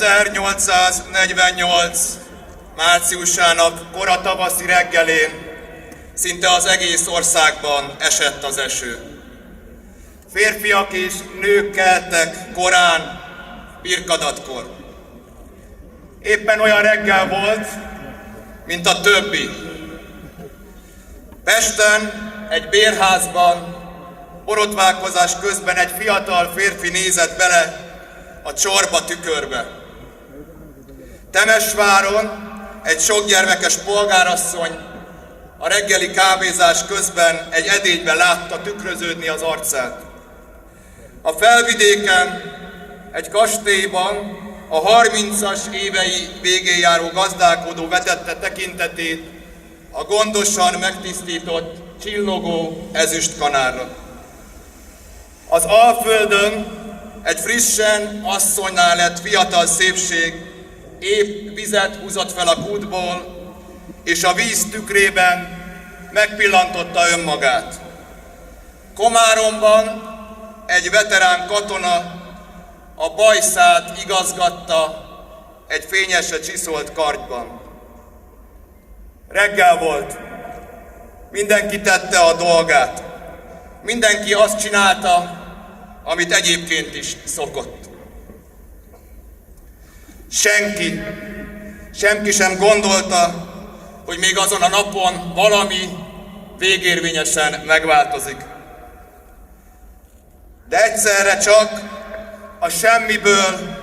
1848. márciusának kora tavaszi reggelén szinte az egész országban esett az eső. Férfiak és nők keltek korán, birkadatkor. Éppen olyan reggel volt, mint a többi. Pesten, egy bérházban, borotválkozás közben egy fiatal férfi nézett bele a csorba tükörbe. Temesváron egy sokgyermekes polgárasszony a reggeli kávézás közben egy edényben látta tükröződni az arcát. A Felvidéken, egy kastélyban a 30-as évei végén járó gazdálkodó vetette tekintetét a gondosan megtisztított, csillogó ezüstkanárra. Az Alföldön egy frissen asszonynál lett fiatal szépség épp vizet húzott fel a kútból, és a víz tükrében megpillantotta önmagát. Komáromban egy veterán katona a bajszát igazgatta egy fényesre csiszolt kardban. Reggel volt. Mindenki tette a dolgát. Mindenki azt csinálta, amit egyébként is szokott. Senki sem gondolta, hogy még azon a napon valami végérvényesen megváltozik. De egyszerre csak a semmiből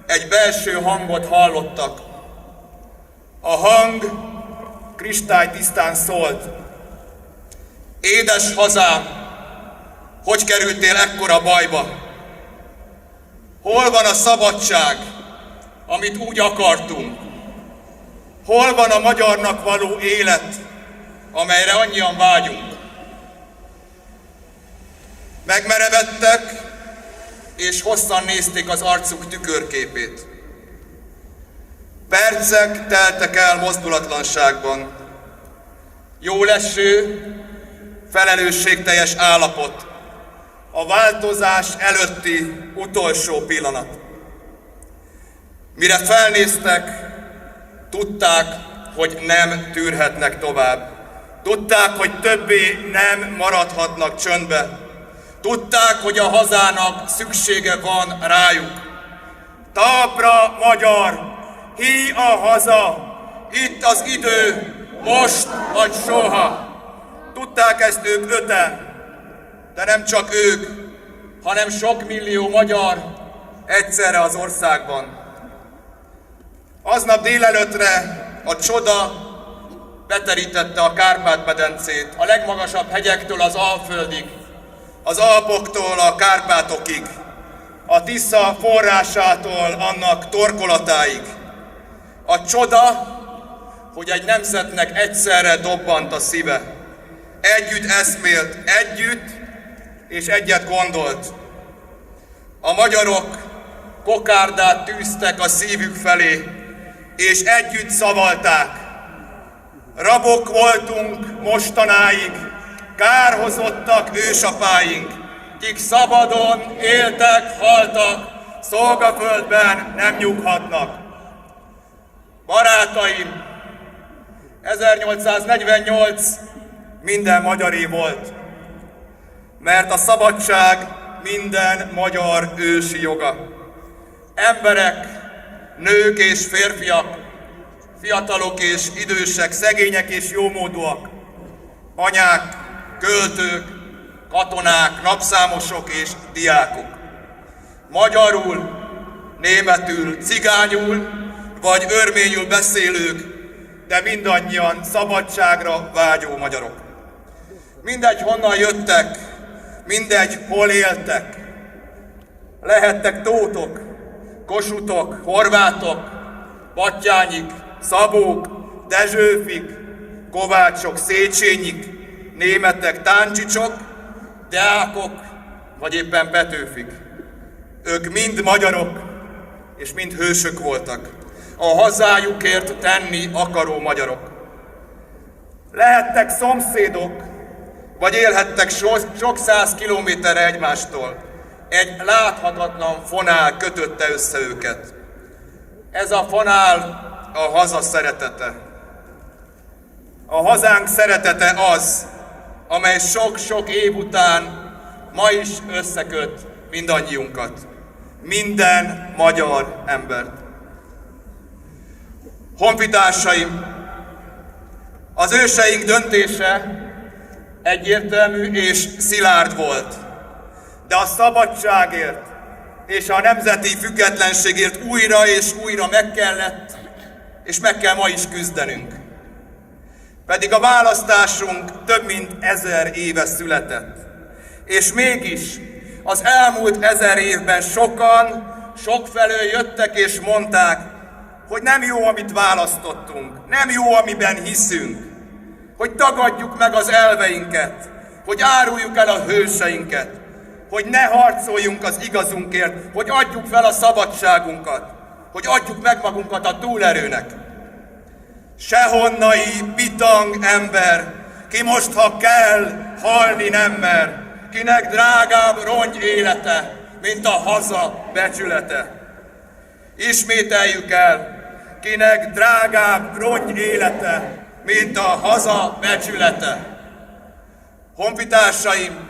egy belső hangot hallottak. A hang kristálytisztán szólt. Édes hazám, hogy kerültél ekkora bajba? Hol van a szabadság, amit úgy akartunk? Hol van a magyarnak való élet, amelyre annyian vágyunk? Megmerevedtek, és hosszan nézték az arcuk tükörképét. Percek teltek el mozdulatlanságban. Jóleső, felelősségteljes állapot. A változás előtti utolsó pillanat. Mire felnéztek, tudták, hogy nem tűrhetnek tovább. Tudták, hogy többé nem maradhatnak csöndbe. Tudták, hogy a hazának szüksége van rájuk. Talpra, magyar! Hí a haza! Itt az idő, most vagy soha! Tudták ezt ők öten, de nem csak ők, hanem sok millió magyar egyszerre az országban. Aznap délelőttre a csoda beterítette a Kárpát-medencét, a legmagasabb hegyektől az Alföldig, az Alpoktól a Kárpátokig, a Tisza forrásától annak torkolatáig. A csoda, hogy egy nemzetnek egyszerre dobbant a szíve. Együtt eszmélt, együtt és egyet gondolt. A magyarok kokárdát tűztek a szívük felé, és együtt szavalták. Rabok voltunk mostanáig, kárhozottak ősapáink, kik szabadon éltek, haltak, szolgaföldben nem nyughatnak. Barátaim, 1848 minden magyaré volt, mert a szabadság minden magyar ősi joga. Emberek, nők és férfiak, fiatalok és idősek, szegények és jómódúak, anyák, költők, katonák, napszámosok és diákok. Magyarul, németül, cigányul vagy örményül beszélők, de mindannyian szabadságra vágyó magyarok. Mindegy honnan jöttek, mindegy hol éltek. Lehettek tótok, kossuthok, horvátok, battyányik, szabók, dezsőfik, kovácsok, széchenyik, németek, táncsicsok, deákok, vagy éppen petőfik. Ők mind magyarok, és mind hősök voltak. A hazájukért tenni akaró magyarok. Lehettek szomszédok, vagy élhettek sok száz kilométerre egymástól. Egy láthatatlan fonál kötötte össze őket. Ez a fonál a haza szeretete. A hazánk szeretete az, amely sok-sok év után ma is összeköt mindannyiunkat, minden magyar embert. Honfitársaim, az őseink döntése egyértelmű és szilárd volt, de a szabadságért és a nemzeti függetlenségért újra és újra meg kellett, és meg kell ma is küzdenünk. Pedig a választásunk több mint 1000 éve született. És mégis az elmúlt 1000 évben sokan, sokfelől jöttek és mondták, hogy nem jó, amit választottunk, nem jó, amiben hiszünk, hogy tagadjuk meg az elveinket, hogy áruljuk el a hőseinket, hogy ne harcoljunk az igazunkért, hogy adjuk fel a szabadságunkat, hogy adjuk meg magunkat a túlerőnek. Sehonnai bitang ember, ki most, ha kell, halni nem mer, kinek drágább rongy élete, mint a haza becsülete. Ismételjük el, kinek drágább rongy élete, mint a haza becsülete. Honfitársaim,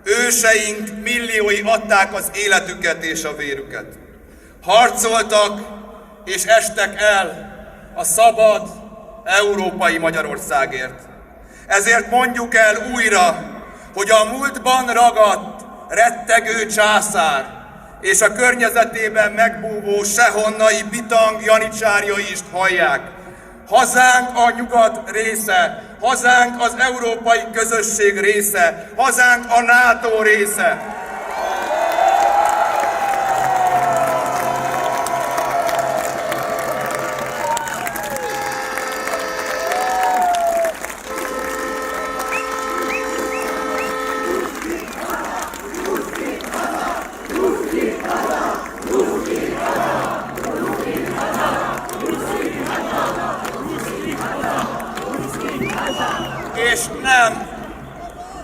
őseink milliói adták az életüket és a vérüket. Harcoltak és estek el a szabad európai Magyarországért. Ezért mondjuk el újra, hogy a múltban ragadt, rettegő császár és a környezetében megbúvó sehonnai bitang janicsárjai is hallják. Hazánk a nyugat része, hazánk az európai közösség része, hazánk a NATO része.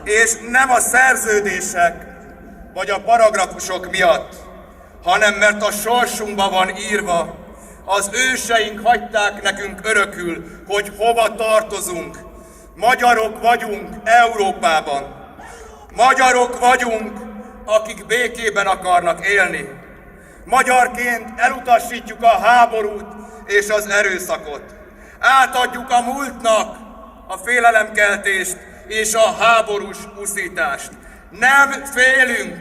És nem a szerződések vagy a paragrafusok miatt, hanem mert a sorsunkba van írva, az őseink hagyták nekünk örökül, hogy hova tartozunk. Magyarok vagyunk Európában. Magyarok vagyunk, akik békében akarnak élni. Magyarként elutasítjuk a háborút és az erőszakot. Átadjuk a múltnak a félelemkeltést és a háborús uszítást. Nem félünk,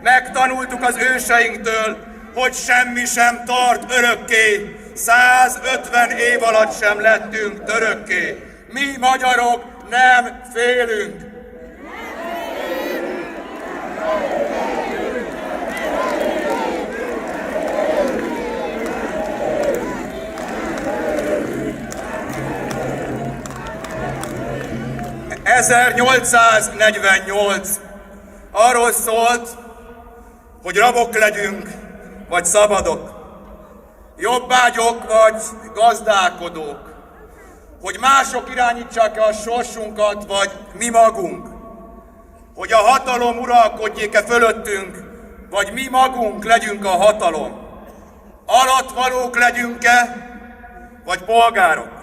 megtanultuk az őseinktől, hogy semmi sem tart örökké. 150 év alatt sem lettünk törökké. Mi magyarok nem félünk. ...1848 arról szólt, hogy rabok legyünk, vagy szabadok, jobbágyok, vagy gazdálkodók, hogy mások irányítsák a sorsunkat, vagy mi magunk, hogy a hatalom uralkodjék-e fölöttünk, vagy mi magunk legyünk a hatalom, alattvalók legyünk-e, vagy polgárok.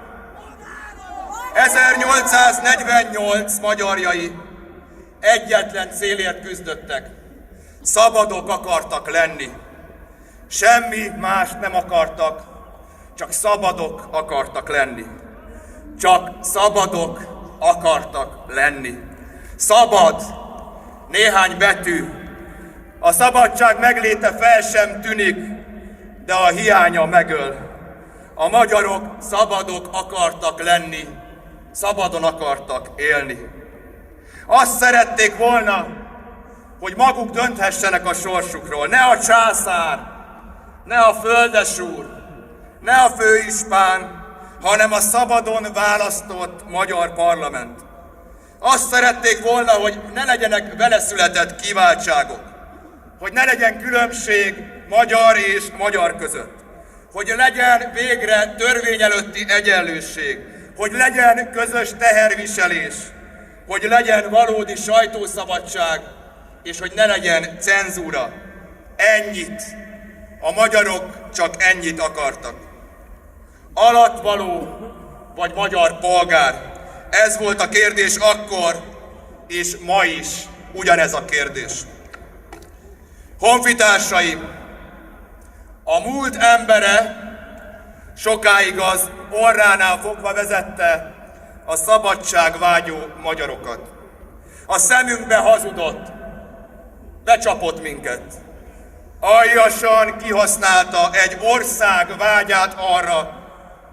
1848 magyarjai egyetlen célért küzdöttek. Szabadok akartak lenni. Semmi mást nem akartak, csak szabadok akartak lenni. Csak szabadok akartak lenni. Szabad, néhány betű. A szabadság megléte fel sem tűnik, de a hiánya megöl. A magyarok szabadok akartak lenni, szabadon akartak élni. Azt szerették volna, hogy maguk dönthessenek a sorsukról. Ne a császár, ne a földesúr, ne a főispán, hanem a szabadon választott magyar parlament. Azt szerették volna, hogy ne legyenek veleszületett kiváltságok, hogy ne legyen különbség magyar és magyar között, hogy legyen végre törvény előtti egyenlőség, hogy legyen közös teherviselés, hogy legyen valódi sajtószabadság, és hogy ne legyen cenzúra. Ennyit A magyarok csak ennyit akartak. Alattvaló vagy magyar polgár? Ez volt a kérdés akkor, és ma is ugyanez a kérdés. Honfitársaim, a múlt embere sokáig az orránál fogva vezette a szabadságvágyó magyarokat. A szemünkbe hazudott, becsapott minket. Aljasan kihasználta egy ország vágyát arra,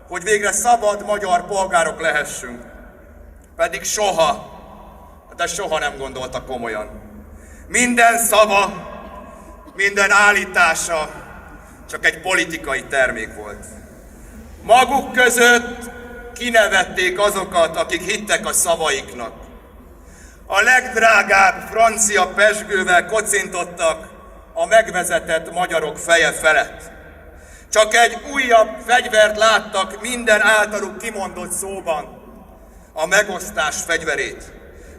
hogy végre szabad magyar polgárok lehessünk. Pedig soha, de soha nem gondolta komolyan. Minden szava, minden állítása csak egy politikai termék volt. Maguk között kinevették azokat, akik hittek a szavaiknak. A legdrágább francia pezsgővel kocintottak a megvezetett magyarok feje felett. Csak egy újabb fegyvert láttak minden általuk kimondott szóban, a megosztás fegyverét.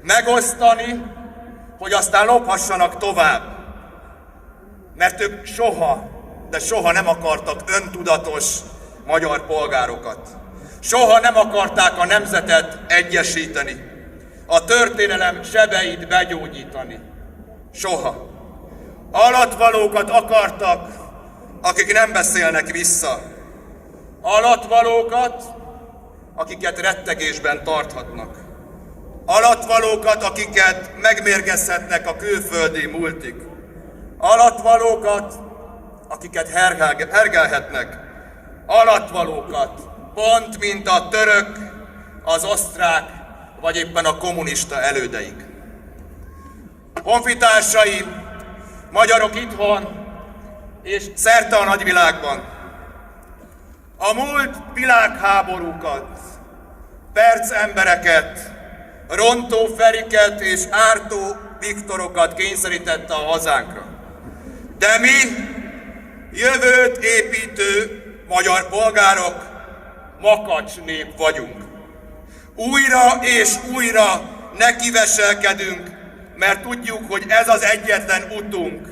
Megosztani, hogy aztán lophassanak tovább. Mert ők soha, de soha nem akartak öntudatos magyar polgárokat. Soha nem akarták a nemzetet egyesíteni, a történelem sebeit begyógyítani. Soha. Alattvalókat akartak, akik nem beszélnek vissza. Alattvalókat, akiket rettegésben tarthatnak. Alattvalókat, akiket megmérgezhetnek a külföldi multik. Alattvalókat, akiket hergelhetnek. Alattvalókat, pont mint a török, az osztrák, vagy éppen a kommunista elődeik. Honfitársaim, magyarok itthon és szerte a nagyvilágban. A múlt világháborúkat, percembereket, rontó Feriket és ártó Viktorokat kényszerítette a hazánkra. De mi, jövőt építő magyar polgárok, makacs nép vagyunk. Újra és újra nekiveselkedünk, mert tudjuk, hogy ez az egyetlen utunk.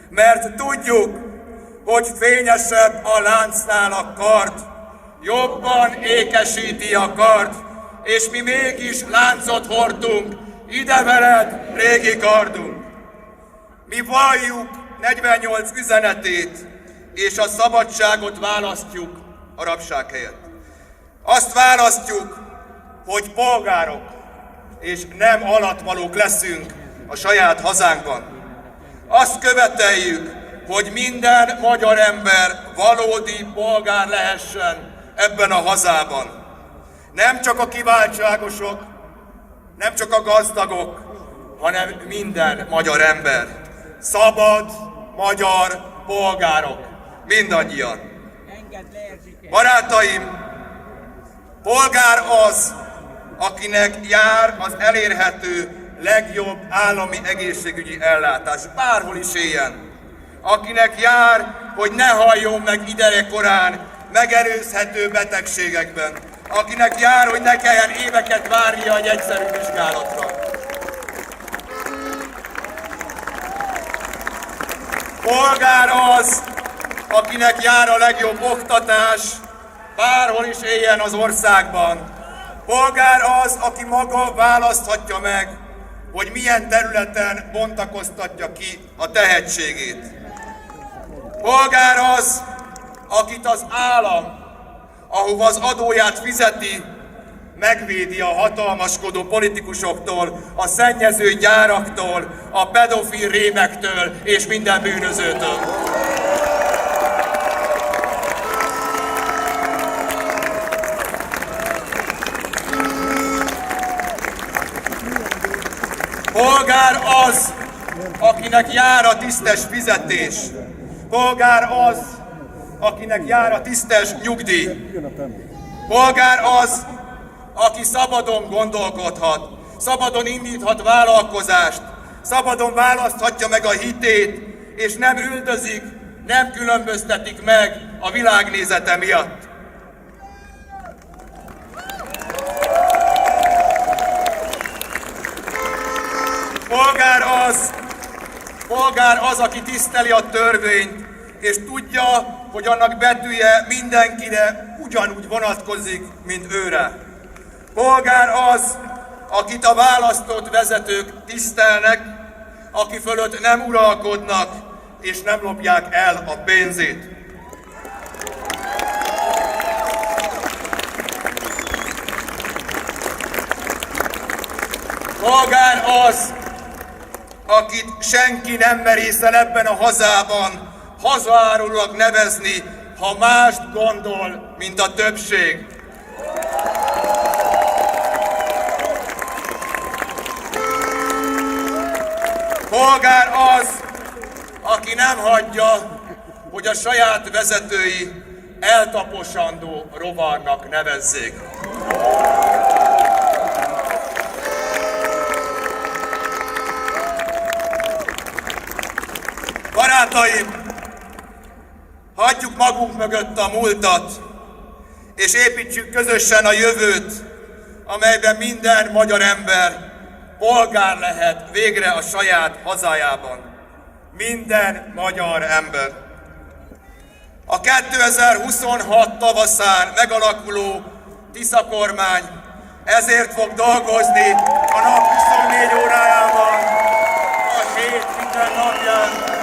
Mert tudjuk, hogy fényesebb a láncnál a kard, jobban ékesíti a kard, és mi mégis láncot hordtunk, ide veled, régi kardunk. Mi valljuk 48 üzenetét, és a szabadságot választjuk a rabság helyett. Azt választjuk, hogy polgárok és nem alattvalók leszünk a saját hazánkban. Azt követeljük, hogy minden magyar ember valódi polgár lehessen ebben a hazában. Nem csak a kiváltságosok, nem csak a gazdagok, hanem minden magyar ember. Szabad magyar polgárok, mindannyian. Barátaim, polgár az, akinek jár az elérhető legjobb állami egészségügyi ellátás, bárhol is éljen. Akinek jár, hogy ne halljon meg idejekorán megelőzhető betegségekben. Akinek jár, hogy ne kelljen éveket várnia egy egyszerű vizsgálatra. Polgár az, akinek jár a legjobb oktatás, bárhol is éljen az országban. Polgár az, aki maga választhatja meg, hogy milyen területen bontakoztatja ki a tehetségét. Polgár az, akit az állam, ahova az adóját fizeti, megvédi a hatalmaskodó politikusoktól, a szennyező gyáraktól, a pedofil rémektől és minden bűnözőtől. Polgár az, akinek jár a tisztes fizetés. Polgár az, akinek jár a tisztes nyugdíj. Polgár az, aki szabadon gondolkodhat, szabadon indíthat vállalkozást, szabadon választhatja meg a hitét, és nem üldözik, nem különböztetik meg a világnézete miatt. Polgár az, aki tiszteli a törvényt, és tudja, hogy annak betűje mindenkire ugyanúgy vonatkozik, mint őre. Polgár az, akit a választott vezetők tisztelnek, aki fölött nem uralkodnak, és nem lopják el a pénzét. Polgár az, akit senki nem merészel ebben a hazában hazaárulónak nevezni, ha mást gondol, mint a többség. Polgár az, aki nem hagyja, hogy a saját vezetői eltaposandó rovarnak nevezzék. Barátaim, hagyjuk magunk mögött a múltat, és építsük közösen a jövőt, amelyben minden magyar ember polgár lehet végre a saját hazájában. Minden magyar ember. A 2026 tavaszán megalakuló Tisza kormány ezért fog dolgozni a nap 24 órájában, a hét minden napján.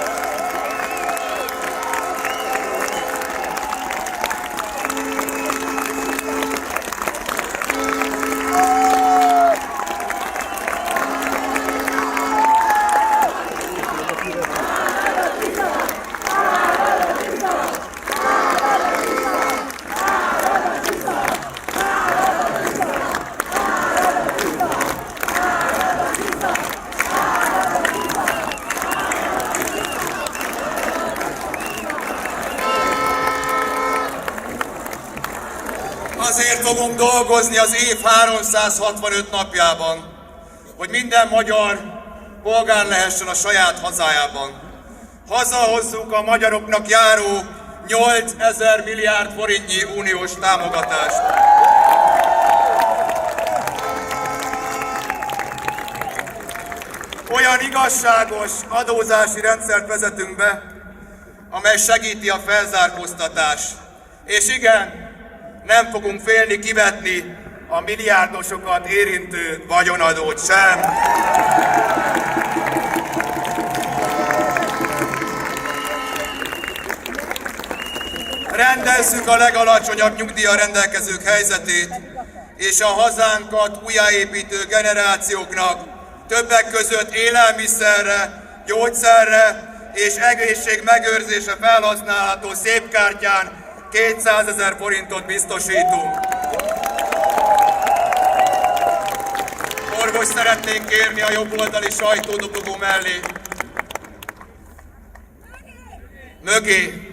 Azért fogunk dolgozni az év 365 napjában, hogy minden magyar polgár lehessen a saját hazájában. Hazahozzuk a magyaroknak járó 8000 milliárd forintnyi uniós támogatást. Olyan igazságos adózási rendszert vezetünk be, amely segíti a felzárkóztatást. És igen, nem fogunk félni kivetni a milliárdosokat érintő vagyonadót sem. Rendezzük a legalacsonyabb nyugdíjjal rendelkezők helyzetét, és a hazánkat újjáépítő generációknak többek között élelmiszerre, gyógyszerre és egészségmegőrzésre felhasználható szépkártyán 200 000 forintot biztosítunk. Orvos szeretnénk kérni a jobboldali sajtódobogó mellé. Mögé.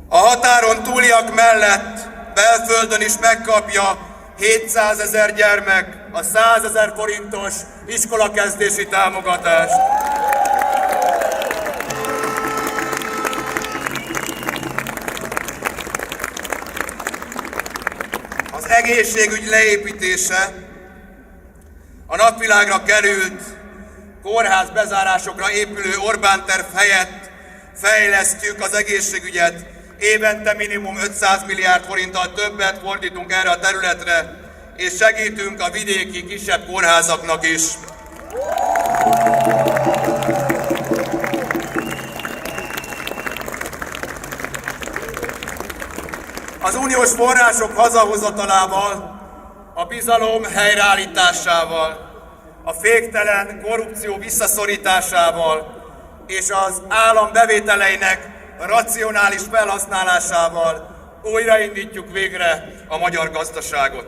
A határon túliak mellett belföldön is megkapja 700 000 gyermek a 100 000 forintos iskolakezdési támogatást. Az egészségügy leépítése, a napvilágra került kórház bezárásokra épülő Orbán terv helyett fejlesztjük az egészségügyet. Évente minimum 500 milliárd forinttal többet fordítunk erre a területre, és segítünk a vidéki kisebb kórházaknak is. Az uniós források hazahozatalával, a bizalom helyreállításával, a féktelen korrupció visszaszorításával és az állam bevételeinek racionális felhasználásával újraindítjuk végre a magyar gazdaságot.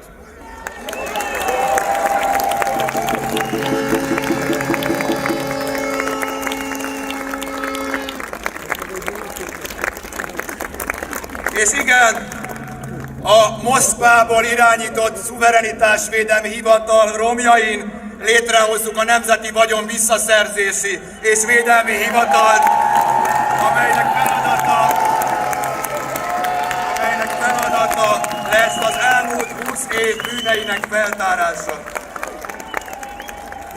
És igen, a Moszkvából irányított szuverenitásvédelmi hivatal romjain létrehozzuk a Nemzeti Vagyon Visszaszerzési és Védelmi Hivatalt, amelynek feladata lesz az elmúlt 20 év bűneinek feltárása.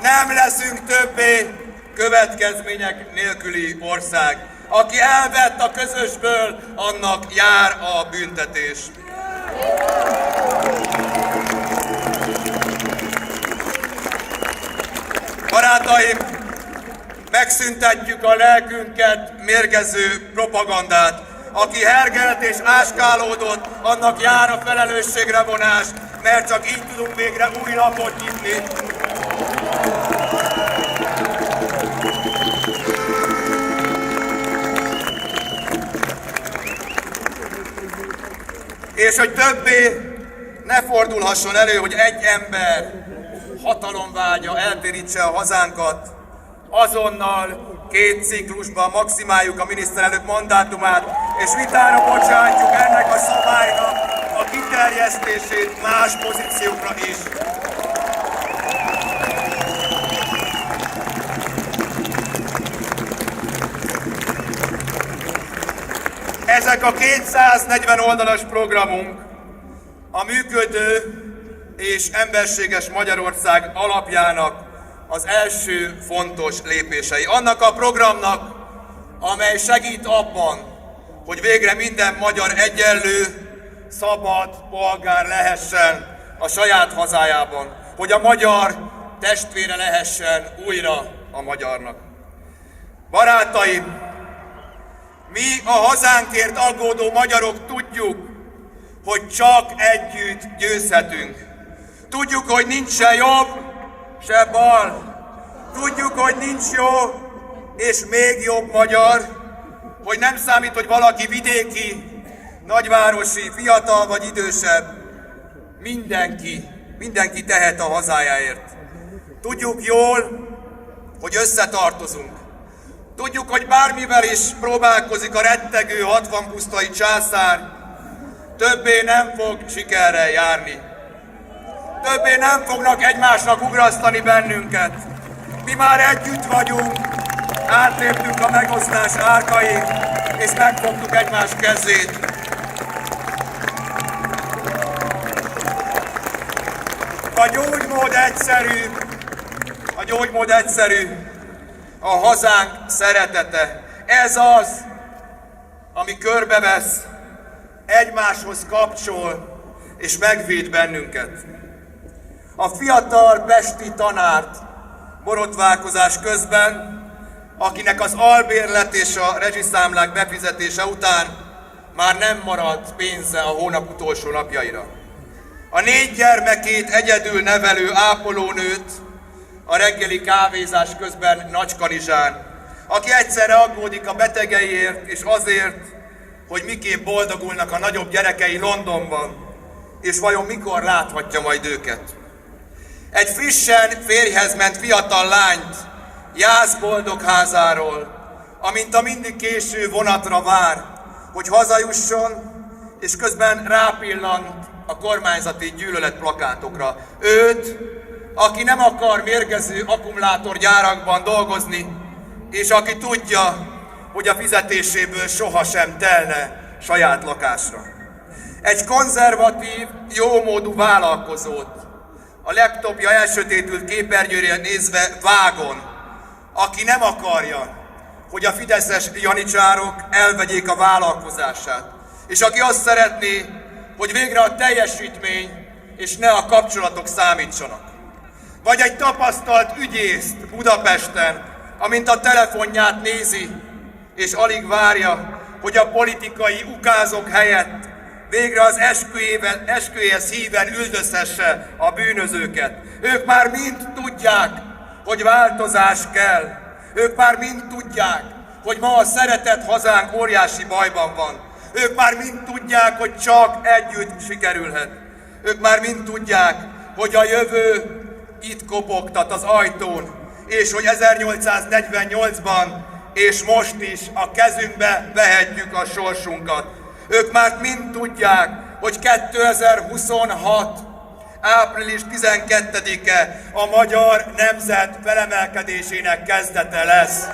Nem leszünk többé következmények nélküli ország. Aki elvett a közösből, annak jár a büntetés. Barátaim, megszüntetjük a lelkünket mérgező propagandát. Aki hergelt és áskálódott, annak jár a felelősségre vonás, mert csak így tudunk végre új lapot nyitni. És hogy többé ne fordulhasson elő, hogy egy ember hatalomvágya eltérítse a hazánkat, azonnal 2 ciklusban maximáljuk a miniszterelnök mandátumát, és vitára bocsátjuk ennek a szabálynak a kiterjesztését más pozíciókra is. Ezek a 240 oldalas programunk a működő és emberséges Magyarország alapjának az első fontos lépései. Annak a programnak, amely segít abban, hogy végre minden magyar egyenlő, szabad polgár lehessen a saját hazájában, hogy a magyar testvére lehessen újra a magyarnak. Barátaim, mi a hazánkért aggódó magyarok tudjuk, hogy csak együtt győzhetünk. Tudjuk, hogy nincs se jobb, se bal. Tudjuk, hogy nincs jó és még jobb magyar, hogy nem számít, hogy valaki vidéki, nagyvárosi, fiatal vagy idősebb. Mindenki tehet a hazájáért. Tudjuk jól, hogy összetartozunk. Tudjuk, hogy bármivel is próbálkozik a rettegő 60 pusztai császár, többé nem fog sikerrel járni. Többé nem fognak egymásnak ugrasztani bennünket. Mi már együtt vagyunk, átléptünk a megosztás árkain, és megfogtuk egymás kezét. A gyógymód egyszerű, a hazánk szeretete. Ez az, ami körbevesz, egymáshoz kapcsol és megvéd bennünket. A fiatal pesti tanárt borotválkozás közben, akinek az albérlet és a rezsiszámlák befizetése után már nem maradt pénze a hónap utolsó napjaira. A 4 gyermekét egyedül nevelő ápolónőt a reggeli kávézás közben Nagykanizsán, aki egyszerre aggódik a betegeiért és azért, hogy miképp boldogulnak a nagyobb gyerekei Londonban, és vajon mikor láthatja majd őket. Egy frissen férjhez ment fiatal lányt Jász boldogházáról, amint a mindig késő vonatra vár, hogy hazajusson, és közben rápillant a kormányzati gyűlöletplakátokra. Őt, aki nem akar mérgező akkumulátorgyárakban dolgozni, és aki tudja, hogy a fizetéséből sohasem telne saját lakásra. Egy konzervatív, jómódú vállalkozót, a laptopja elsötétült képernyőre nézve vágon, aki nem akarja, hogy a fideszes janicsárok elvegyék a vállalkozását, és aki azt szeretné, hogy végre a teljesítmény és ne a kapcsolatok számítsanak. Vagy egy tapasztalt ügyészt Budapesten, amint a telefonját nézi, és alig várja, hogy a politikai ukázok helyett végre az esküjéhez híven üldözhesse a bűnözőket. Ők már mind tudják, hogy változás kell. Ők már mind tudják, hogy ma a szeretett hazánk óriási bajban van. Ők már mind tudják, hogy csak együtt sikerülhet. Ők már mind tudják, hogy a jövő itt kopogtat az ajtón, és hogy 1848-ban és most is a kezünkbe vehetjük a sorsunkat. Ők már mind tudják, hogy 2026. április 12-e a magyar nemzet felemelkedésének kezdete lesz.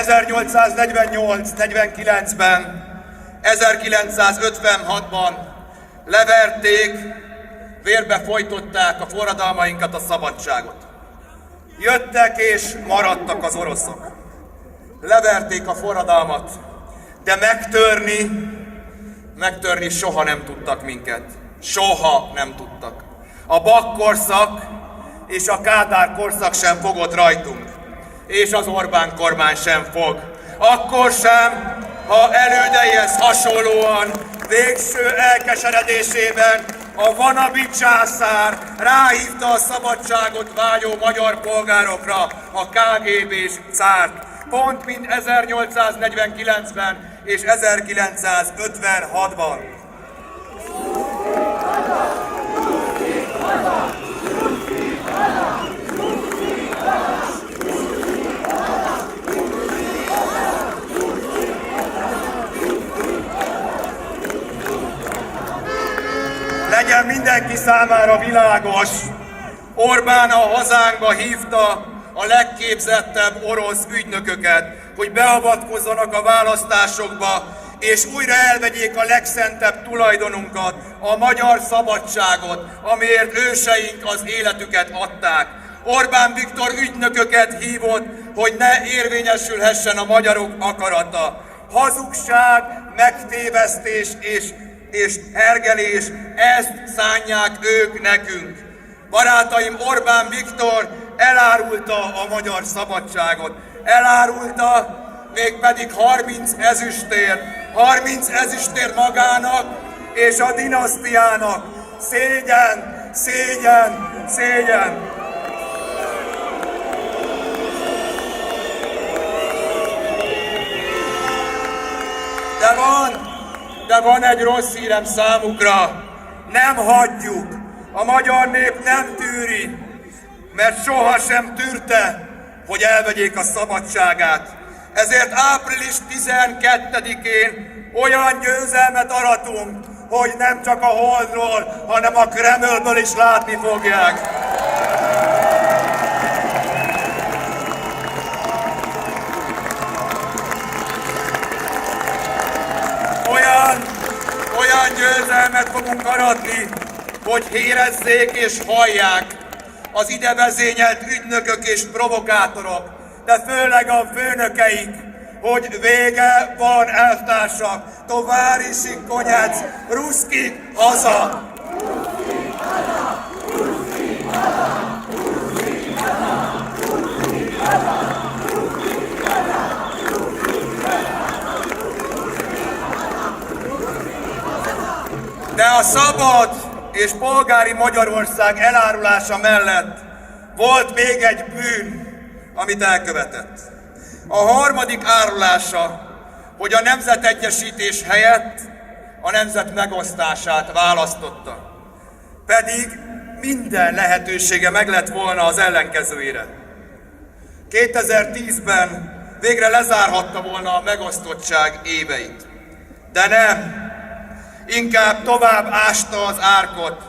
1848-49-ben, 1956-ban leverték, vérbe folytották a forradalmainkat, a szabadságot. Jöttek és maradtak az oroszok. Leverték a forradalmat, de megtörni soha nem tudtak minket. Soha nem tudtak. A Bak korszak és a Kádár korszak sem fogott rajtunk. És az Orbán kormány sem fog. Akkor sem, ha elődeihez hasonlóan végső elkeseredésében a vanabi császár ráhívta a szabadságot vágyó magyar polgárokra a KGB-s cárt. Pont mint 1849-ben és 1956-ban. Legyen mindenki számára világos, Orbán a hazánkba hívta a legképzettebb orosz ügynököket, hogy beavatkozzanak a választásokba, és újra elvegyék a legszentebb tulajdonunkat, a magyar szabadságot, amiért őseink az életüket adták. Orbán Viktor ügynököket hívott, hogy ne érvényesülhessen a magyarok akarata. Hazugság, megtévesztés és hergelés, ezt szánják ők nekünk. Barátaim, Orbán Viktor elárulta a magyar szabadságot. Elárulta, mégpedig 30 ezüstért magának és a dinasztiának. Szégyen, szégyen, szégyen! De van egy rossz hírem számukra. Nem hagyjuk. A magyar nép nem tűri, mert sohasem tűrte, hogy elvegyék a szabadságát. Ezért április 12-én olyan győzelmet aratunk, hogy nem csak a Holdról, hanem a Kremlből is látni fogják. Olyan győzelmet fogunk aratni, hogy érezzék és hallják az ide vezényelt ügynökök és provokátorok, de főleg a főnökeik, hogy vége van, elvtársak, továrisi konyec, ruszki haza! De a szabad és polgári Magyarország elárulása mellett volt még egy bűn, amit elkövetett. A harmadik árulása, hogy a nemzetegyesítés helyett a nemzet megosztását választotta. Pedig minden lehetősége meg lett volna az ellenkezőjére. 2010-ben végre lezárhatta volna a megosztottság éveit. De nem. Inkább tovább ásta az árkot,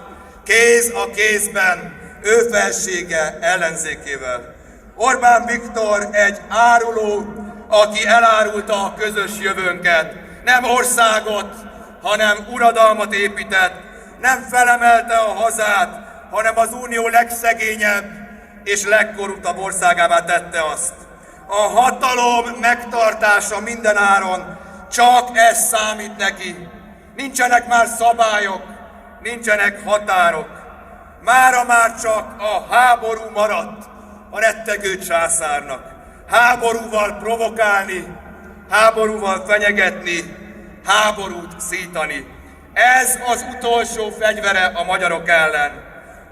kéz a kézben, ő felsége ellenzékével. Orbán Viktor egy áruló, aki elárulta a közös jövőnket. Nem országot, hanem uradalmat épített, nem felemelte a hazát, hanem az unió legszegényebb és legkorruptabb országává tette azt. A hatalom megtartása minden áron, csak ez számít neki. Nincsenek már szabályok, nincsenek határok. Mára már csak a háború maradt a rettegő császárnak. Háborúval provokálni, háborúval fenyegetni, háborút szítani. Ez az utolsó fegyvere a magyarok ellen.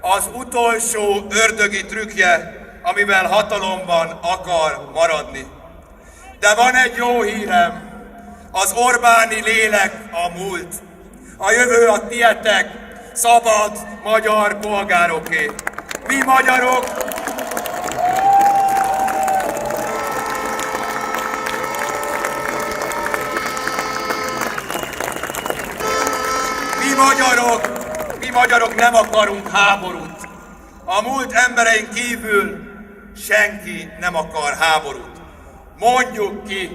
Az utolsó ördögi trükkje, amivel hatalomban akar maradni. De van egy jó hírem. Az Orbáni lélek a múlt. A jövő a tietek, szabad magyar polgároké. Mi magyarok nem akarunk háborút. A múlt emberein kívül senki nem akar háborút. Mondjuk ki,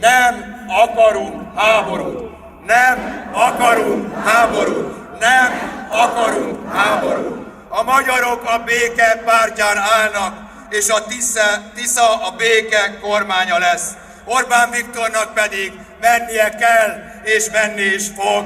nem akarunk háborút! Nem akarunk háborút! Nem akarunk háborút! A magyarok a béke pártján állnak, és a Tisza a béke kormánya lesz. Orbán Viktornak pedig mennie kell, és menni is fog.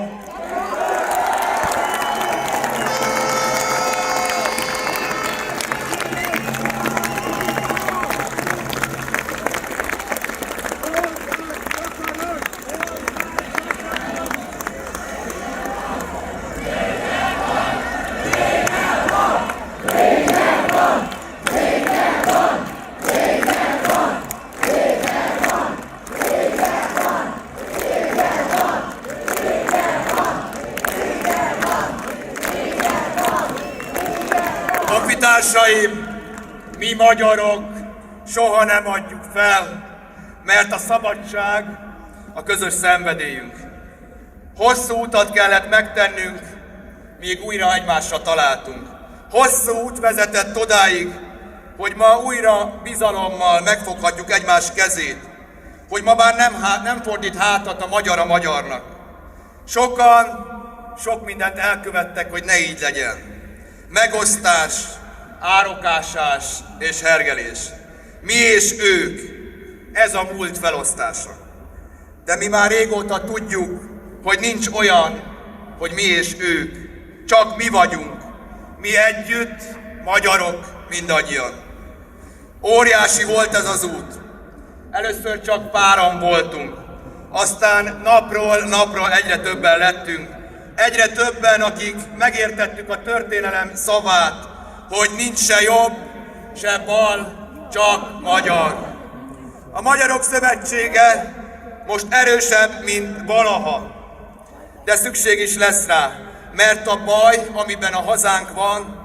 Honfitársaim, mi magyarok soha nem adjuk fel, mert a szabadság a közös szenvedélyünk. Hosszú utat kellett megtennünk, míg újra egymásra találtunk. Hosszú út vezetett odáig, hogy ma újra bizalommal megfoghatjuk egymás kezét, hogy ma már nem fordít hátat a magyar a magyarnak. Sokan sok mindent elkövettek, hogy ne így legyen. Megosztás, árokásás és hergelés. Mi és ők, ez a múlt felosztása. De mi már régóta tudjuk, hogy nincs olyan, hogy mi és ők. Csak mi vagyunk. Mi együtt, magyarok mindannyian. Óriási volt ez az út. Először csak páran voltunk. Aztán napról napra egyre többen lettünk. Egyre többen, akik megértettük a történelem szavát, hogy nincs se jobb, se bal, csak magyar. A Magyarok Szövetsége most erősebb, mint valaha, de szükség is lesz rá, mert a baj, amiben a hazánk van,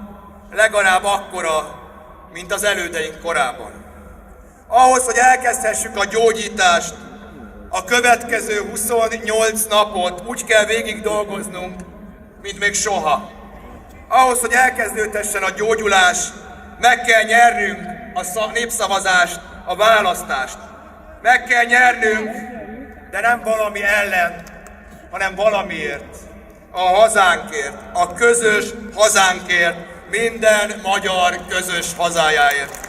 legalább akkora, mint az elődeink korában. Ahhoz, hogy elkezdhessük a gyógyítást, a következő 28 napot úgy kell végig dolgoznunk, mint még soha. Ahhoz, hogy elkezdődhessen a gyógyulás, meg kell nyernünk a népszavazást, a választást. Meg kell nyernünk, de nem valami ellen, hanem valamiért. A hazánkért, a közös hazánkért, minden magyar közös hazájáért.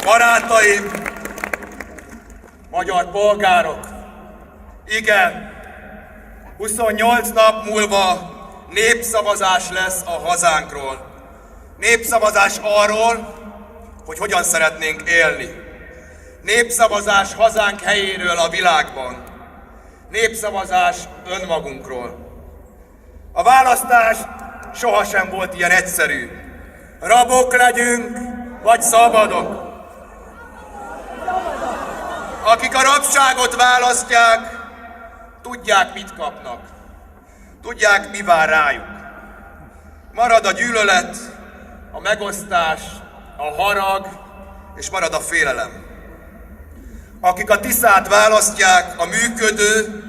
Barátaim, magyar polgárok, igen, 28 nap múlva népszavazás lesz a hazánkról. Népszavazás arról, hogy hogyan szeretnénk élni. Népszavazás hazánk helyéről a világban. Népszavazás önmagunkról. A választás sohasem volt ilyen egyszerű. Rabok legyünk, vagy szabadok. Akik a rabságot választják, tudják, mit kapnak. Tudják, mi vár rájuk. Marad a gyűlölet, a megosztás, a harag, és marad a félelem. Akik a Tiszát választják, a működő,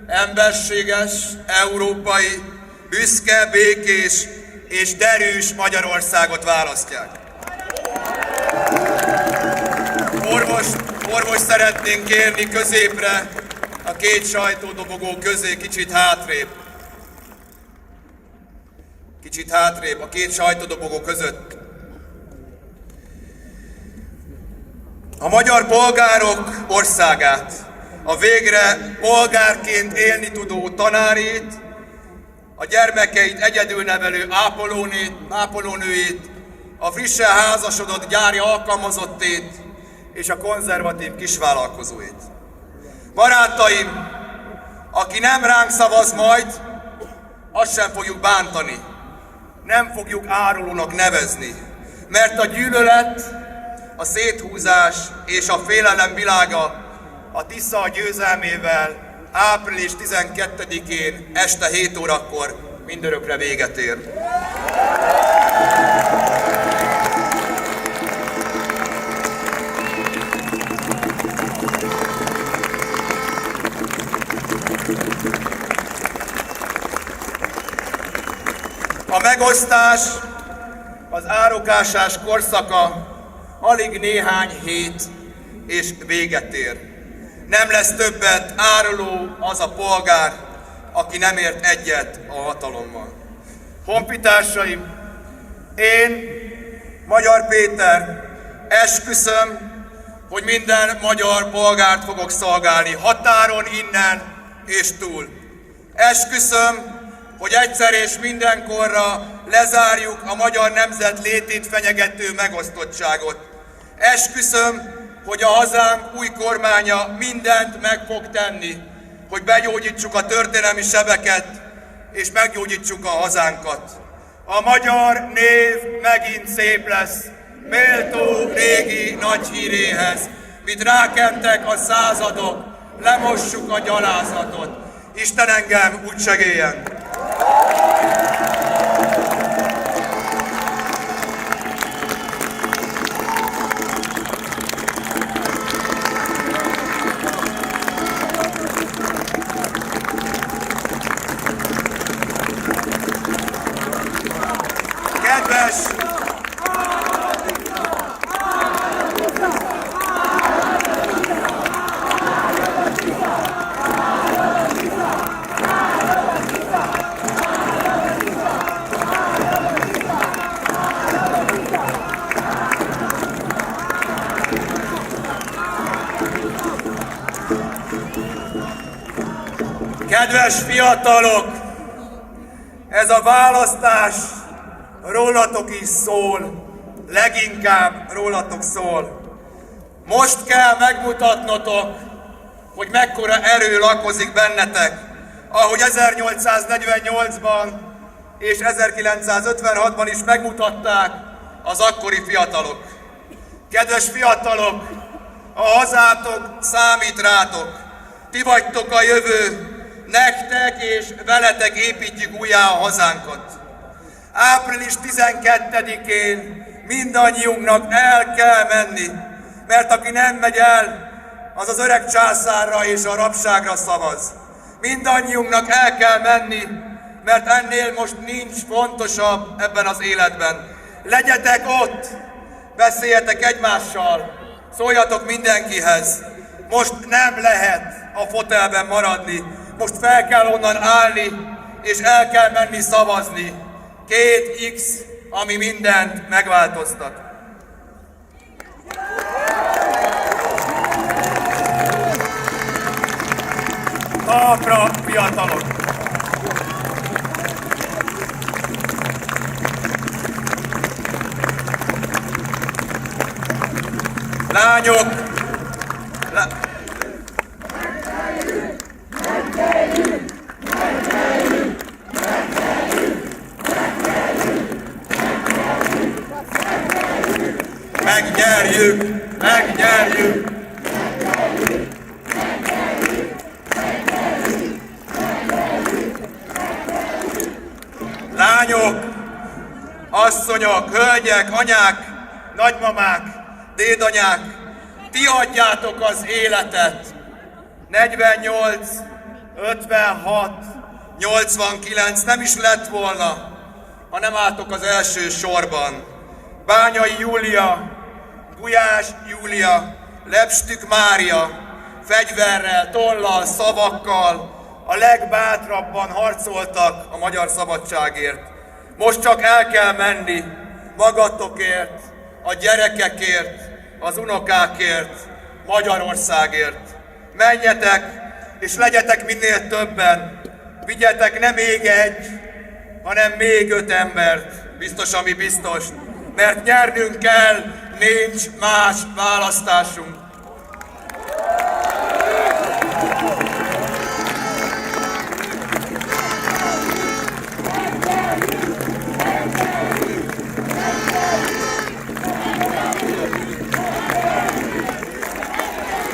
emberséges, európai, büszke, békés és derűs Magyarországot választják. Orvos szeretnénk kérni középre, a két sajtódobogó közé, kicsit hátrébb. Kicsit hátrébb, a két sajtódobogó között. A magyar polgárok országát, a végre polgárként élni tudó tanárét, a gyermekeit egyedül nevelő ápolónőjét, a frissen házasodott gyári alkalmazottét és a konzervatív kisvállalkozóit. Barátaim, aki nem ránk szavaz majd, azt sem fogjuk bántani. Nem fogjuk árulónak nevezni, mert a gyűlölet, a széthúzás és a félelem világa a Tisza győzelmével április 12-én este 7 órakor mindörökre véget ér. A megosztás, az árokásás korszaka alig néhány hét és véget ér. Nem lesz többet áruló az a polgár, aki nem ért egyet a hatalommal. Honfitársaim, én, Magyar Péter, esküszöm, hogy minden magyar polgárt fogok szolgálni, határon innen és túl. Esküszöm, hogy egyszer és mindenkorra lezárjuk a magyar nemzet létét fenyegető megosztottságot. Esküszöm, hogy a hazánk új kormánya mindent meg fog tenni, hogy begyógyítsuk a történelmi sebeket és meggyógyítsuk a hazánkat. A magyar név megint szép lesz, méltó régi nagy híréhez, mit rákentek a századok, lemossuk a gyalázatot. Isten engem úgy segéljen! Kedves fiatalok, ez a választás rólatok is szól, leginkább rólatok szól. Most kell megmutatnotok, hogy mekkora erő lakozik bennetek, ahogy 1848-ban és 1956-ban is megmutatták az akkori fiatalok. Kedves fiatalok, a hazátok számít rátok, ti vagytok a jövő, nektek és veletek építjük újjá a hazánkat. Április 12-én mindannyiunknak el kell menni, mert aki nem megy el, az az öreg császárra és a rabságra szavaz. Mindannyiunknak el kell menni, mert ennél most nincs fontosabb ebben az életben. Legyetek ott, beszéljetek egymással, szóljatok mindenkihez. Most nem lehet a fotelben maradni, most fel kell onnan állni, és el kell menni szavazni. 2X, ami mindent megváltoztat. Talpra, fiatalok! Lányok! Megnyerjük! Megnyerjük! Lányok, asszonyok, hölgyek, anyák, nagymamák, dédanyák, ti adjátok az életet. 48, 56, 89 nem is lett volna, ha nem álltok az első sorban. Bányai Júlia, Gulyás Júlia, Lepstük Mária fegyverrel, tollal, szavakkal a legbátrabban harcoltak a magyar szabadságért. Most csak el kell menni magatokért, a gyerekekért, az unokákért, Magyarországért. Menjetek, és legyetek minél többen. Vigyetek nem még egy, hanem még 5 embert, biztos, ami biztos. Mert nyernünk kell, nincs más választásunk.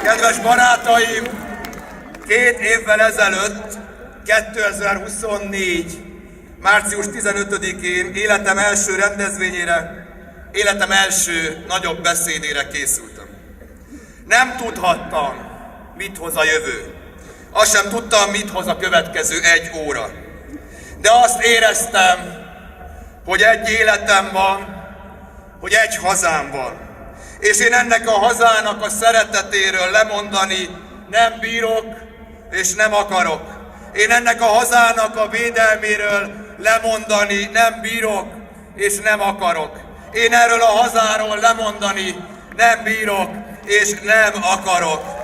Kedves barátaim, 2 évvel ezelőtt, 2024. március 15-én életem első rendezvényére, életem első nagyobb beszédére készültem. Nem tudhattam, mit hoz a jövő. Azt sem tudtam, mit hoz a következő 1 óra. De azt éreztem, hogy egy életem van, hogy egy hazám van. És én ennek a hazának a szeretetéről lemondani nem bírok és nem akarok. Én ennek a hazának a védelméről lemondani nem bírok és nem akarok. Én erről a hazáról lemondani nem bírok és nem akarok.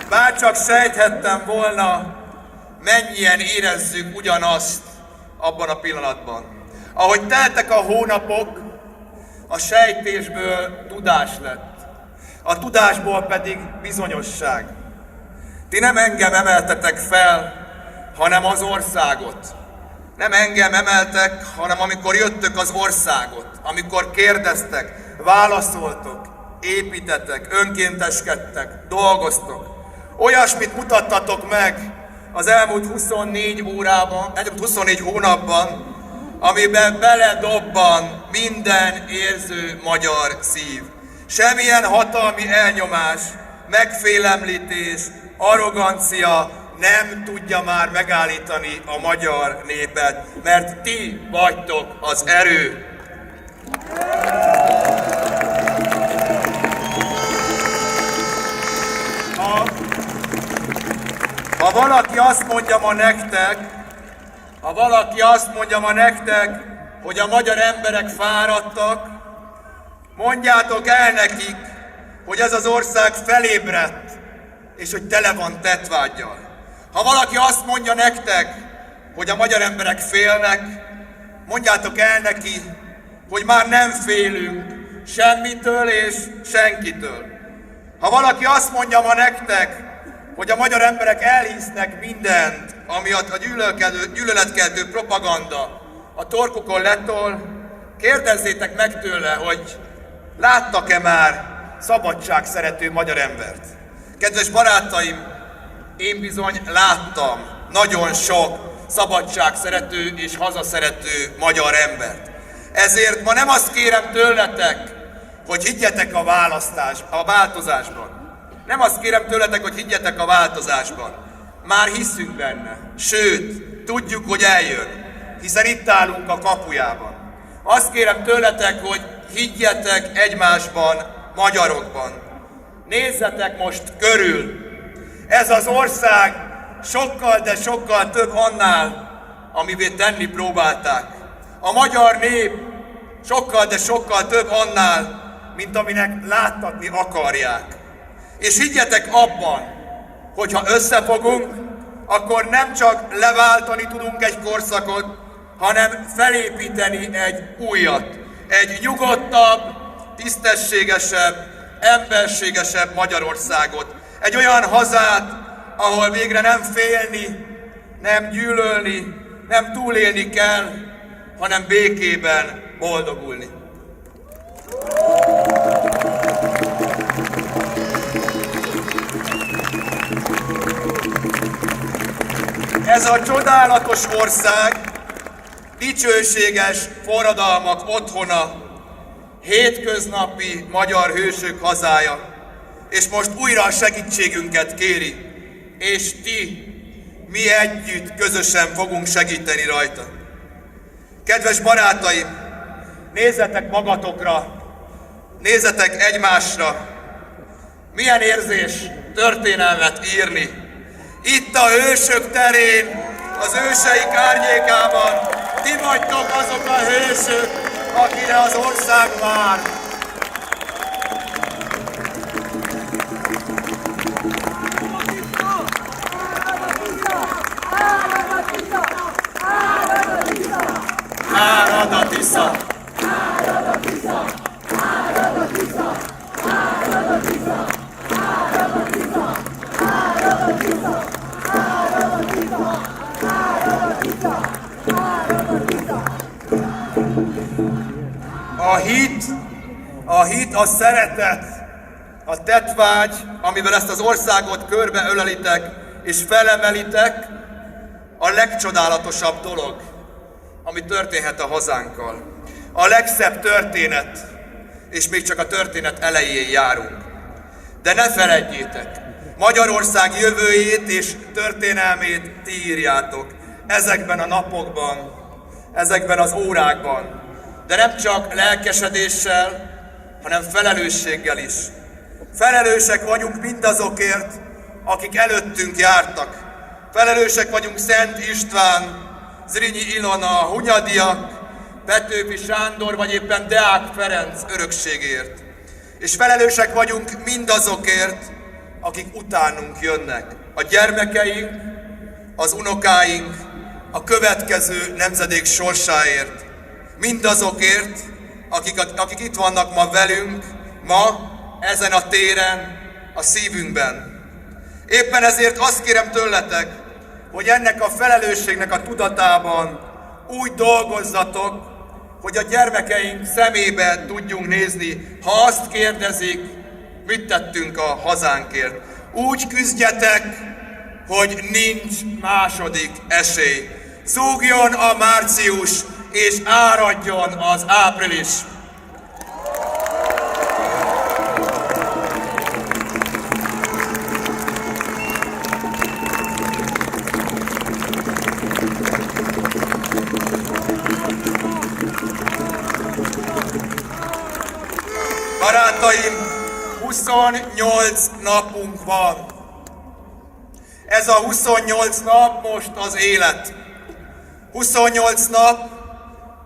Bárcsak sejthettem volna, mennyien érezzük ugyanazt abban a pillanatban. Ahogy teltek a hónapok, a sejtésből tudás lett, a tudásból pedig bizonyosság. Ti nem engem emeltetek fel, hanem az országot. Nem engem emeltek, hanem amikor jöttök az országot, amikor kérdeztek, válaszoltok, építetek, önkénteskedtek, dolgoztok. Olyasmit mutattatok meg az elmúlt 24 hónapban, amiben beledobban minden érző magyar szív. Semmilyen hatalmi elnyomás, megfélemlítés, arrogancia nem tudja már megállítani a magyar népet, mert ti vagytok az erő. Ha valaki azt mondja ma nektek, hogy a magyar emberek fáradtak, mondjátok el nekik, hogy ez az ország felébredt, és hogy tele van tettvággyal. Ha valaki azt mondja nektek, hogy a magyar emberek félnek, mondjátok el neki, hogy már nem félünk semmitől és senkitől. Ha valaki azt mondja ma nektek, hogy a magyar emberek elhisznek mindent, ami a gyűlöletkeltő propaganda a torkukon letol, kérdezzétek meg tőle, hogy láttak-e már szabadságszerető magyar embert. Kedves barátaim, én bizony láttam nagyon sok szabadságszerető és hazaszerető magyar embert. Ezért ma nem azt kérem tőletek, hogy higgyetek a változásban. Nem azt kérem tőletek, hogy higgyetek a változásban. Már hiszünk benne. Sőt, tudjuk, hogy eljön, hiszen itt állunk a kapujában. Azt kérem tőletek, hogy higgyetek egymásban, magyarokban. Nézzetek most körül. Ez az ország sokkal, de sokkal több annál, amivé tenni próbálták. A magyar nép sokkal, de sokkal több annál, mint aminek láttatni akarják. És higgyetek abban, hogy ha összefogunk, akkor nem csak leváltani tudunk egy korszakot, hanem felépíteni egy újat. Egy nyugodtabb, tisztességesebb, emberségesebb Magyarországot. Egy olyan hazát, ahol végre nem félni, nem gyűlölni, nem túlélni kell, hanem békében boldogulni. Ez a csodálatos ország, dicsőséges forradalmak otthona, hétköznapi magyar hősök hazája, és most újra a segítségünket kéri, és mi együtt, közösen fogunk segíteni rajta. Kedves barátaim, nézzetek magatokra, nézzetek egymásra, milyen érzés történelmet írni. Itt a hősök terén, az őseik árnyékában, ti vagytok azok a hősök, akire az ország vár. Árad a Tisza! Árad a Tisza! Árad a Tisza! Árad a Tisza! Árad a Tisza! Árad a Tisza! Árad a Tisza! Árad a Tisza! Árad a Tisza! A hit, a szeretet, a tettvágy, amivel ezt az országot körbeölelitek és felemelitek, a legcsodálatosabb dolog, ami történhet a hazánkkal. a legszebb történet, és még csak a történet elején járunk. De ne feledjétek, Magyarország jövőjét és történelmét ti írjátok ezekben a napokban, ezekben az órákban. De nem csak lelkesedéssel, hanem felelősséggel is. Felelősek vagyunk mindazokért, akik előttünk jártak. Felelősek vagyunk Szent István, Zrínyi Ilona, Hunyadiak, Petőfi Sándor vagy éppen Deák Ferenc örökségért. És felelősek vagyunk mindazokért, akik utánunk jönnek. A gyermekeink, az unokáink, a következő nemzedék sorsáért. Mindazokért, akik itt vannak ma velünk, ma, ezen a téren, a szívünkben. Éppen ezért azt kérem tőletek, hogy ennek a felelősségnek a tudatában úgy dolgozzatok, hogy a gyermekeink szemébe tudjunk nézni, ha azt kérdezik, mit tettünk a hazánkért. Úgy küzdjetek, hogy nincs második esély. Zúgjon a március, és áradjon az április! Barátaim, 28 napunk van. Ez a 28 nap most az élet. 28 nap,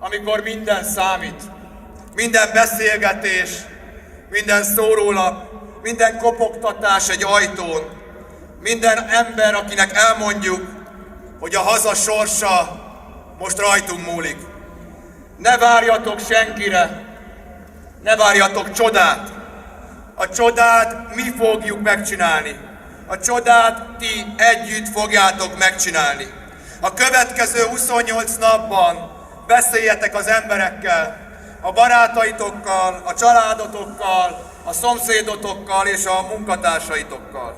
amikor minden számít. Minden beszélgetés, minden szórólap, minden kopogtatás egy ajtón. Minden ember, akinek elmondjuk, hogy a haza sorsa most rajtunk múlik. Ne várjatok senkire, ne várjatok csodát. A csodát mi fogjuk megcsinálni. A csodát ti együtt fogjátok megcsinálni. A következő 28 napban beszéljetek az emberekkel, a barátaitokkal, a családotokkal, a szomszédotokkal és a munkatársaitokkal.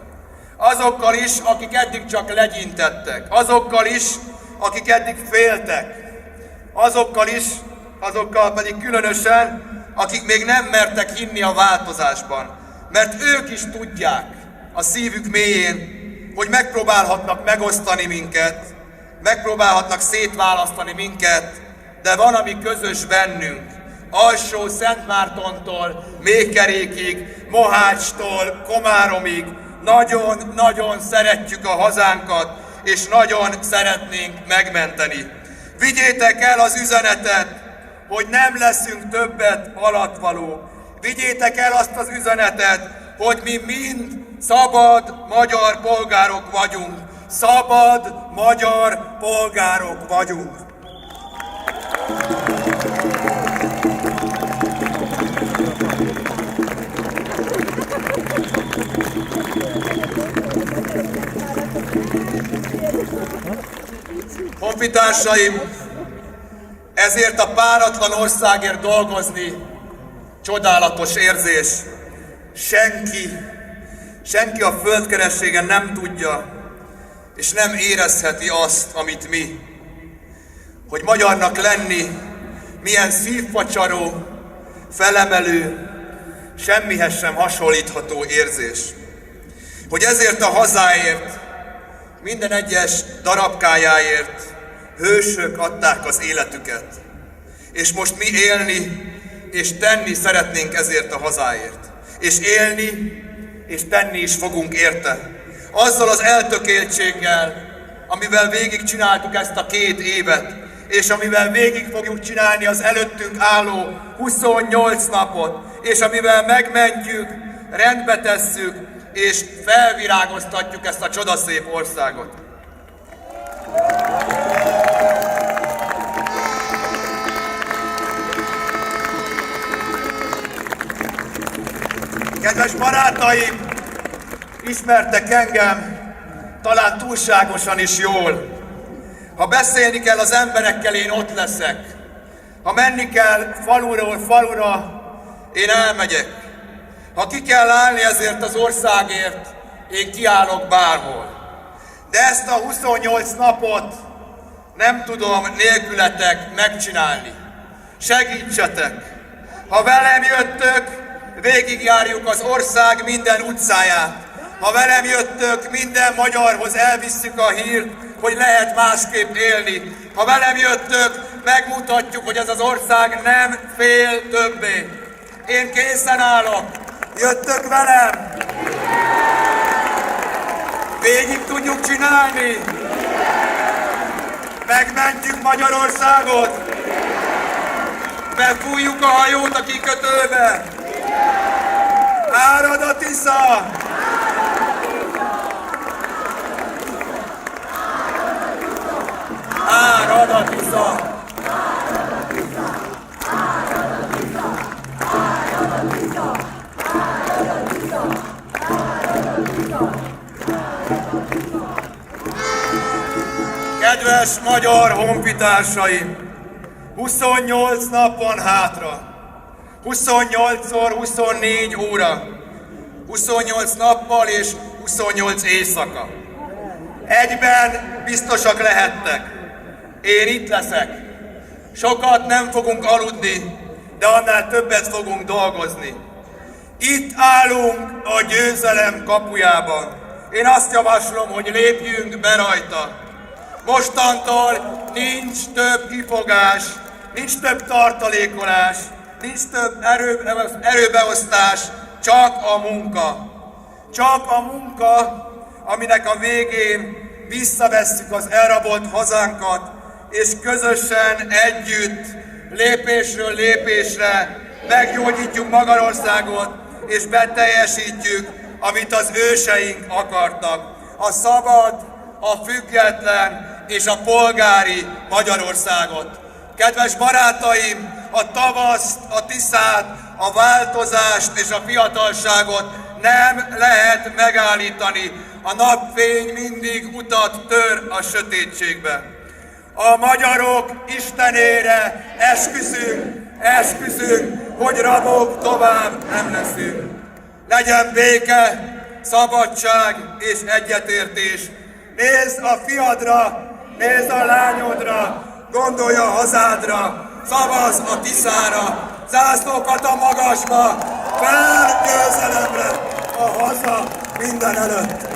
Azokkal is, akik eddig csak legyintettek. Azokkal is, akik eddig féltek. Azokkal pedig különösen, akik még nem mertek hinni a változásban. Mert ők is tudják a szívük mélyén, hogy megpróbálhatnak megosztani minket, megpróbálhatnak szétválasztani minket, de van, ami közös bennünk. Alsó Szentmártontól, Mékerékig, Mohácstól, Komáromig nagyon-nagyon szeretjük a hazánkat, és nagyon szeretnénk megmenteni. Vigyétek el az üzenetet, hogy nem leszünk többet alatvalók. Vigyétek el azt az üzenetet, hogy mi mind szabad magyar polgárok vagyunk. Szabad magyar polgárok vagyunk. Honfitársaim, ezért a páratlan országért dolgozni csodálatos érzés. Senki a földkerességen nem tudja, és nem érezheti azt, amit mi. Hogy magyarnak lenni milyen szívfacsaró, felemelő, semmihez sem hasonlítható érzés. Hogy ezért a hazáért, minden egyes darabkájáért hősök adták az életüket. És most mi élni és tenni szeretnénk ezért a hazáért. És élni és tenni is fogunk érte. Azzal az eltökéltséggel, amivel végigcsináltuk ezt a 2 évet, és amivel végig fogjuk csinálni az előttünk álló 28 napot, és amivel megmentjük, rendbe tesszük, és felvirágoztatjuk ezt a csodaszép országot. Kedves barátaim, ismertek engem talán túlságosan is jól. Ha beszélni kell az emberekkel, én ott leszek. Ha menni kell faluról falura, én elmegyek. Ha ki kell állni ezért az országért, én kiállok bárhol. De ezt a 28 napot nem tudom nélkületek megcsinálni. segítsetek! Ha velem jöttök, végigjárjuk az ország minden utcáját. Ha velem jöttök, minden magyarhoz elvisszük a hírt, hogy lehet másképp élni. Ha velem jöttök, megmutatjuk, hogy ez az ország nem fél többé. Én készen állok. Jöttök velem? Végig tudjuk csinálni? Megmentjük Magyarországot? Befújjuk a hajót a kikötőbe? Árad a Tisza! Árad a Tisza! Kedves magyar honfitársaim! 28 nap van hátra. 28-szor 24 óra. 28 nappal és 28 éjszaka. Egyben biztosak lehettek. Én itt leszek. Sokat nem fogunk aludni, de annál többet fogunk dolgozni. Itt állunk a győzelem kapujában. Én azt javaslom, hogy lépjünk be rajta. Mostantól nincs több kifogás, nincs több tartalékolás, nincs több erőbeosztás, csak a munka. Csak a munka, aminek a végén visszavesszük az elrabolt hazánkat, és közösen együtt, lépésről lépésre meggyógyítjuk Magyarországot, és beteljesítjük, amit az őseink akartak. A szabad, a független és a polgári Magyarországot. Kedves barátaim, a tavaszt, a Tiszát, a változást és a fiatalságot nem lehet megállítani. A napfény mindig utat tör a sötétségbe. A magyarok Istenére esküszünk, hogy rabok tovább nem leszünk. Legyen béke, szabadság és egyetértés. Nézd a fiadra, nézd a lányodra, gondolj a hazádra, szavazz a Tiszára, zászlókat a magasba, fel győzelemre, a haza minden előtt.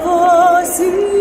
Tavasz